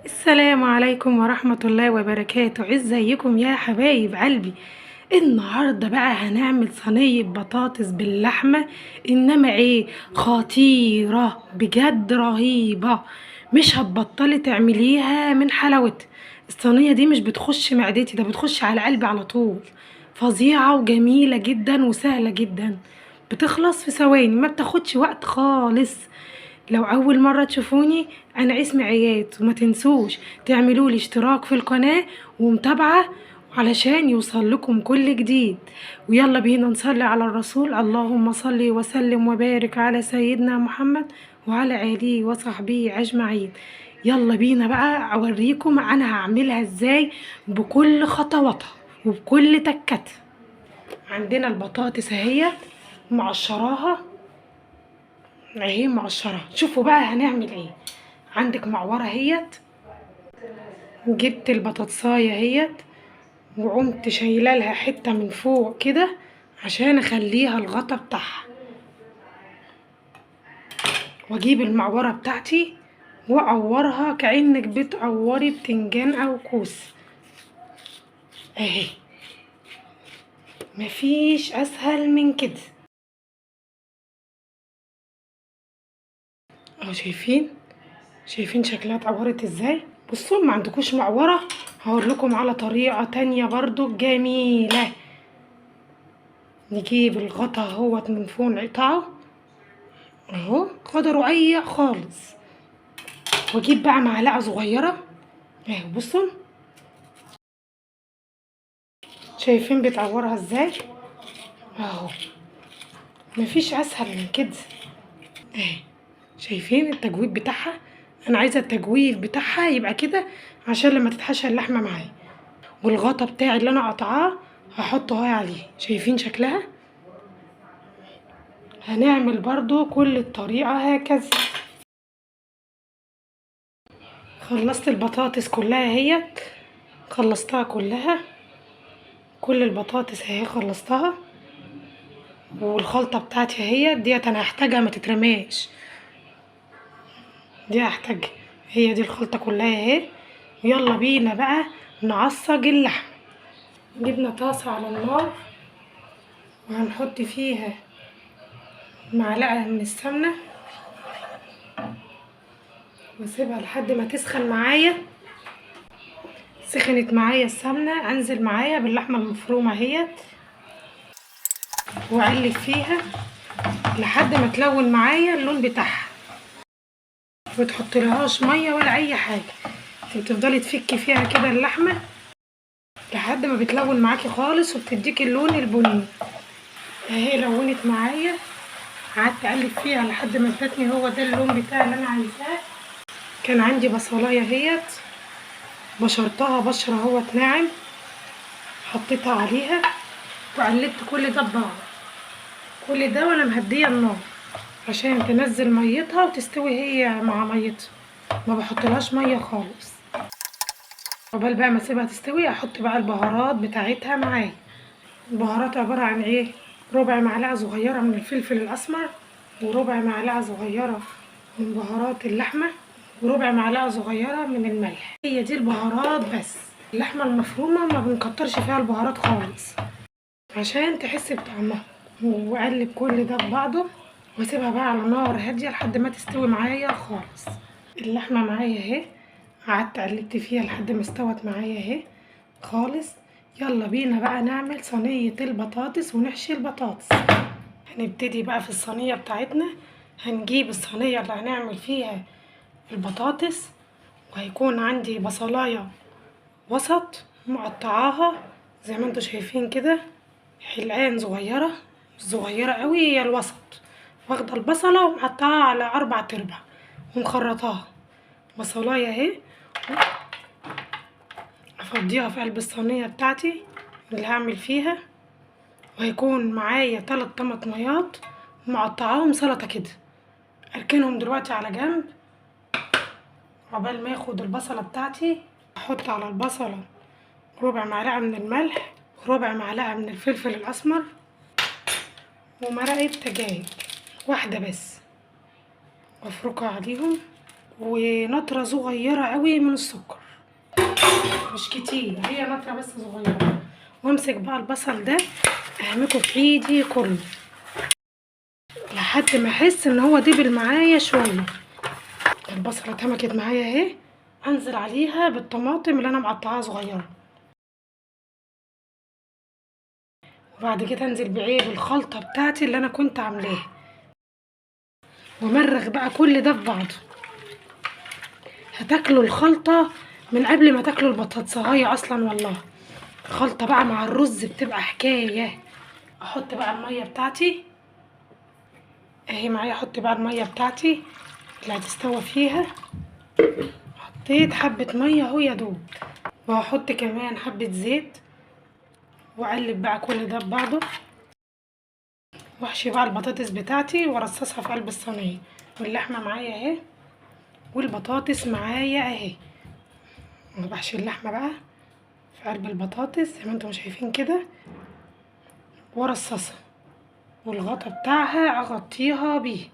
السلام عليكم ورحمة الله وبركاته. ازيكم يا حبايب قلبي؟ النهاردة بقى هنعمل صينية بطاطس باللحمة، انما ايه، خطيرة بجد، رهيبة. مش هتبطلي تعمليها من حلاوتها. الصينية دي مش بتخش معدتي، ده بتخش على قلبي على طول. فظيعة وجميلة جدا وسهلة جدا، بتخلص في ثواني، ما بتاخدش وقت خالص. لو اول مره تشوفوني، انا اسمي عيات، وما تنسوش تعملوا لي اشتراك في القناه ومتابعه علشان يوصل لكم كل جديد. ويلا بينا نصلي على الرسول. اللهم صل وسلم وبارك على سيدنا محمد وعلى اله وصحبه اجمعين. يلا بينا بقى اوريكم انا هعملها ازاي بكل خطواتها وبكل تكتها. عندنا البطاطس اهي مقشراها، اهي مقشرة. شوفوا بقى هنعمل ايه. عندك معورة اهيت، جبت البطاطساية اهيت وقمت شايله لها حتة من فوق كده عشان اخليها الغطا بتاعها، واجيب المعورة بتاعتي واقورها كأنك بتقوري بتنجان او كوس اهي. مفيش اسهل من كده اهو. شايفين شكلها اتقورت ازاي؟ بصوا، ما عندكوش معورة هقول لكم على طريقة تانية برضو جميلة. نجيب الغطا اهوت من فوق نقطعه اهو غدا رقيق خالص، واجيب بقى معلقة صغيرة اهو. بصوا شايفين بتعورها ازاي اهو. مفيش اسهل من كده اهي. شايفين التجويف بتاعها؟ انا عايزة التجويف بتاعها يبقى كده عشان لما تتحشى اللحمة معايا. والغطا بتاعي اللي انا قطعاه هحطه اهي عليه. شايفين شكلها؟ هنعمل برضو كل الطريقة هكذا. خلصت البطاطس كلها اهيت، خلصتها كلها، كل البطاطس اهي خلصتها. والخلطة بتاعتي اهي ديت انا هحتاجها ما تترماش، دي هحتاجها. هي دي الخلطة كلها اهي. يلا بينا بقى نعصج اللحم. جبنا طاسة على النار وهنحط فيها معلقة من السمنة واسيبها لحد ما تسخن معايا. سخنت معايا السمنة، انزل معايا باللحمة المفرومة اهيت واقلب فيها لحد ما تلون معايا اللون بتاعها. متحطلهاش ميه ولا اي حاجه، انت بتفضلي تفكي فيها كده اللحمه لحد ما بتلون معاكي خالص وبتديكي اللون البني اهي. لونت معايا، قعدت اقلب فيها لحد ما ادتني هو ده اللون بتاعي اللي انا عايزاه. كان عندي بصلايه اهيت بشرتها بشره اهوت ناعم، حطيتها عليها وقلبت كل ده ببعض، كل ده وانا مهديه النار عشان تنزل ميتها وتستوي هي مع ميتها. ما بحطلهاش ميه خالص. عقبال بقى ما اسيبها تستوي احط بقى البهارات بتاعتها معايا. البهارات عباره عن ايه؟ ربع معلقه صغيره من الفلفل الاسمر، وربع معلقه صغيره من بهارات اللحمه، وربع معلقه صغيره من الملح. هي دي البهارات بس. اللحمه المفرومه ما بنكترش فيها البهارات خالص عشان تحس بطعمها. واقلب كل ده ببعضه واسيبها بقى على نار هاديه لحد ما تستوي معايا خالص. اللحمه معايا اهي، قعدت قلبت فيها لحد ما استوت معايا اهي خالص. يلا بينا بقى نعمل صينيه البطاطس ونحشي البطاطس. هنبتدي بقى في الصينيه بتاعتنا. هنجيب الصينيه اللي هنعمل فيها البطاطس، وهيكون عندي بصلايه وسط مقطعاها زي ما انتوا شايفين كده، حلقان صغيره، مش صغيره قوي، هي الوسط. واخده البصله ومقطعاها على 4 ومخرطاها. بصلايه اهي افضيها في قلب الصينيه بتاعتي اللي هعمل فيها. وهيكون معايا 3 طماطميات مقطعاهم سلطه كده، اركنهم دلوقتي على جنب. عقبال ما اخد البصله بتاعتي احط على البصله ربع معلقه من الملح، وربع معلقه من الفلفل الاسمر، ومرقه دجاج واحده بس وافركها عليهم ونطرة صغيرة قوي من السكر، مش كتير، هي نطرة بس صغيرة. وامسك بقى البصل ده اهمكه في ايدي كله لحد ما احس ان هو دبل معايا شويه. البصله اتهمكت معايا اهي، انزل عليها بالطماطم اللي انا مقطعاها صغيره، وبعد كده انزل بايه بالخلطه بتاعتي اللي انا كنت عاملاها، ومرغ بقى كل ده في بعضه. هتاكلوا الخلطه من قبل ما تاكلوا البطاطسايه اصلا والله. الخلطه بقى مع الرز بتبقى حكايه. احط بقى الميه بتاعتي اهي معايا، احط بقى الميه بتاعتي اللي هتستوى فيها. حطيت حبه ميه اهو يا دوب، وهحط كمان حبه زيت، واقلب بقى كل ده ببعضه، واحشي بقى البطاطس بتاعتي وارصصها في قلب الصينيه. واللحمه معايا اهي، والبطاطس معايا اهي. انا بحشي اللحمه بقى في قلب البطاطس زي ما انتم شايفين كده، وارصصها، والغطا بتاعها اغطيها بيه.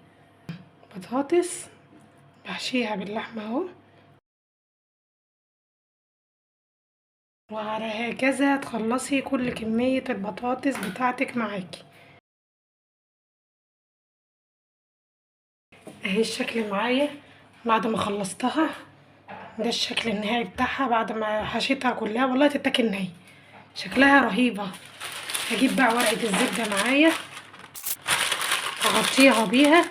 بطاطس بحشيها باللحمه اهو، وعلى هكذا تخلصي كل كميه البطاطس بتاعتك معاكي. اهي الشكل معايا بعد ما خلصتها، ده الشكل النهائي بتاعها بعد ما حشيتها كلها، والله تتاكل نهائي، شكلها رهيبه. هجيب بقى ورقه الزبده معايا اغطيها بيها،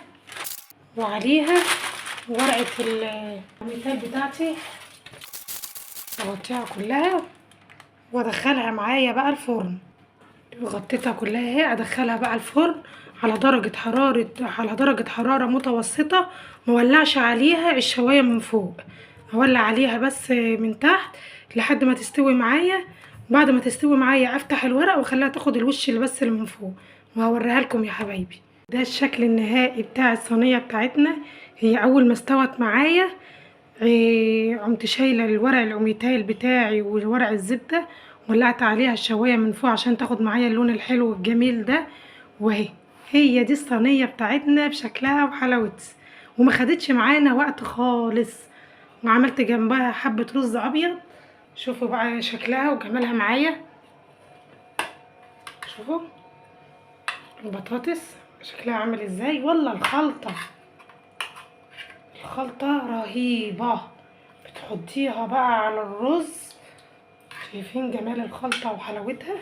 وعليها ورقه الميتال بتاعتي اغطيها كلها، وادخلها معايا بقى الفرن. غطيتها كلها اهي، ادخلها بقى الفرن على درجه حراره متوسطه، مولعش عليها الشوايه من فوق، اولع عليها بس من تحت لحد ما تستوي معايا. بعد ما تستوي معايا افتح الورق واخليها تاخد الوش اللي بس اللي من فوق، وهوريها لكم يا حبايبي. ده الشكل النهائي بتاع الصينيه بتاعتنا. هي اول ما استوت معايا قمت شايله الورق الأوميتال بتاعي وورق الزبده، ولعت عليها الشوايه من فوق عشان تاخد معايا اللون الحلو الجميل ده. وهي هي دي الصينيه بتاعتنا بشكلها وحلاوتها، وما خدتش معانا وقت خالص. وعملت جنبها حبه رز ابيض، شوفوا بقى شكلها وجمالها معايا. شوفوا البطاطس شكلها عامل ازاي، والله الخلطه رهيبه. بتحطيها بقى على الرز، شايفين جمال الخلطه وحلاوتها.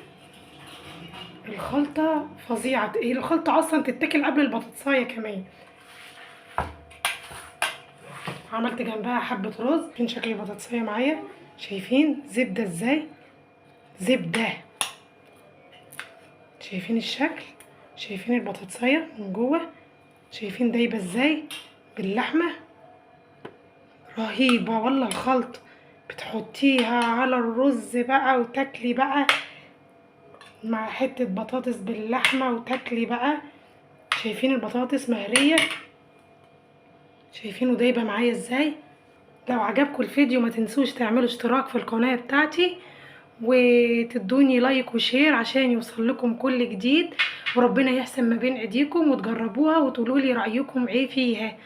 الخلطه فظيعه، هي الخلطه اصلا تتاكل قبل البطاطسايه كمان. عملت جنبها حبه رز. فين شكل البطاطسايه معايا؟ شايفين زبده ازاي؟ زبده. شايفين الشكل؟ شايفين البطاطسايه من جوه؟ شايفين دايبه ازاي باللحمه؟ رهيبه والله الخلطه. بتحطيها على الرز بقى وتاكلي بقى مع حته بطاطس باللحمه وتاكلي بقى. شايفين البطاطس مهريه؟ شايفينه دايبه معايا ازاي؟ لو عجبكم الفيديو ما تنسوش تعملوا اشتراك في القناه بتاعتي، وتدوني لايك وشير عشان يوصل لكم كل جديد، وربنا يحسن ما بين ايديكم وتجربوها وتقولوا لي رايكم ايه فيها.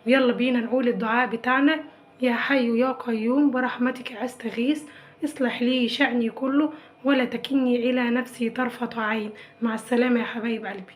ويلا بينا نقول الدعاء بتاعنا. يا حي يا قيوم برحمتك استغيث، اصلح لي شأني كله ولا تكلني الى نفسي طرفة عين. مع السلامه يا حبايب قلبي.